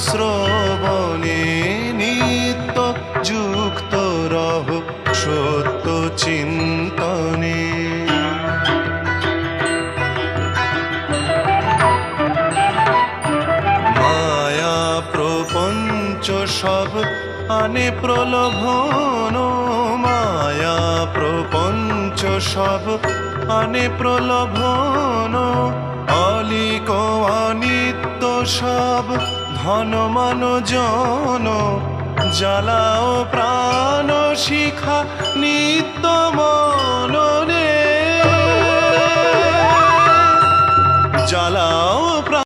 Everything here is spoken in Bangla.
শ্রবণে নিত্য যুক্ত রহ সত্য চিন্তনে। মায়া প্রপঞ্চ সব আনে প্রলোভন, মায়া প্রপঞ্চ সব আনে প্রলোভন, অলিক অনিত্য সব ধন মান জন, জ্বালাও প্রাণ শিখা নিত্য মননে, জ্বালাও